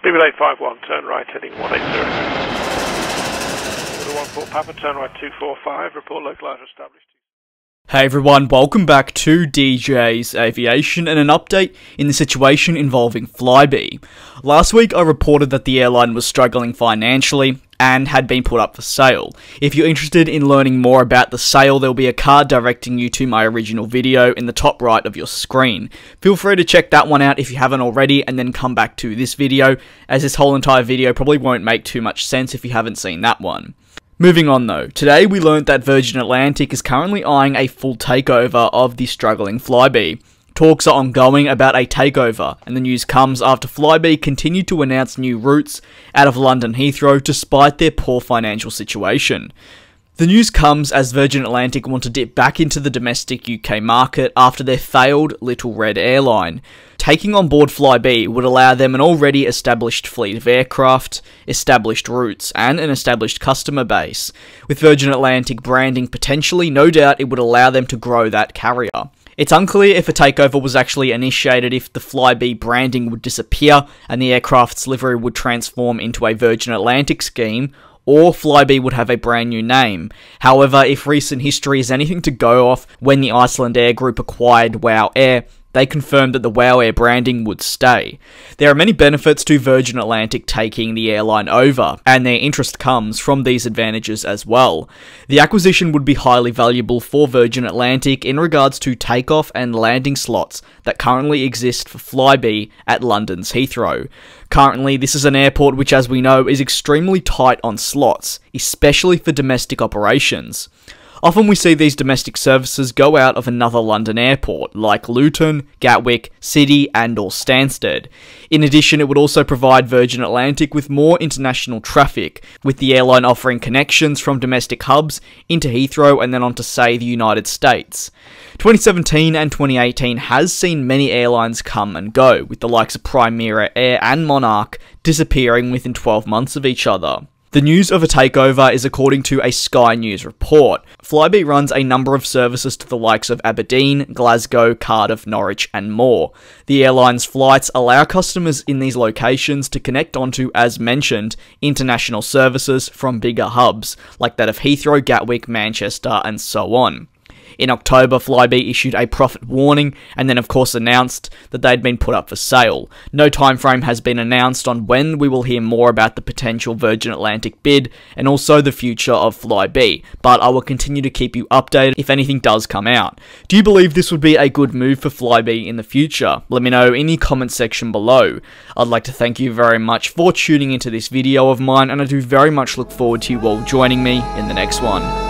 Speedbird 851, turn right heading 180. Order 14 Papa, turn right 245, report localizer established. Hey everyone, welcome back to DJ's Aviation and an update in the situation involving Flybe. Last week I reported that the airline was struggling financially and had been put up for sale. If you're interested in learning more about the sale, there'll be a card directing you to my original video in the top right of your screen. Feel free to check that one out if you haven't already, and then come back to this video, as this whole entire video probably won't make too much sense if you haven't seen that one. Moving on though, today we learned that Virgin Atlantic is currently eyeing a full takeover of the struggling Flybe. Talks are ongoing about a takeover, and the news comes after Flybe continued to announce new routes out of London Heathrow despite their poor financial situation. The news comes as Virgin Atlantic want to dip back into the domestic UK market after their failed Little Red airline. Taking on board Flybe would allow them an already established fleet of aircraft, established routes, and an established customer base. With Virgin Atlantic branding potentially, no doubt it would allow them to grow that carrier. It's unclear if a takeover was actually initiated, if the Flybe branding would disappear and the aircraft's livery would transform into a Virgin Atlantic scheme, or Flybe would have a brand new name. However, if recent history is anything to go off, when the Icelandair Group acquired WOW Air, they confirmed that the WOW Air branding would stay. There are many benefits to Virgin Atlantic taking the airline over, and their interest comes from these advantages as well. The acquisition would be highly valuable for Virgin Atlantic in regards to takeoff and landing slots that currently exist for Flybe at London's Heathrow. Currently, this is an airport which, as we know, is extremely tight on slots, especially for domestic operations. Often we see these domestic services go out of another London airport, like Luton, Gatwick, City and or Stansted. In addition, it would also provide Virgin Atlantic with more international traffic, with the airline offering connections from domestic hubs into Heathrow and then on to, say, the United States. 2017 and 2018 has seen many airlines come and go, with the likes of Primera Air and Monarch disappearing within 12 months of each other. The news of a takeover is according to a Sky News report. Flybe runs a number of services to the likes of Aberdeen, Glasgow, Cardiff, Norwich and more. The airline's flights allow customers in these locations to connect onto, as mentioned, international services from bigger hubs, like that of Heathrow, Gatwick, Manchester and so on. In October, Flybe issued a profit warning and then of course announced that they'd been put up for sale. No time frame has been announced on when we will hear more about the potential Virgin Atlantic bid and also the future of Flybe, but I will continue to keep you updated if anything does come out. Do you believe this would be a good move for Flybe in the future? Let me know in the comment section below. I'd like to thank you very much for tuning into this video of mine, and I do very much look forward to you all joining me in the next one.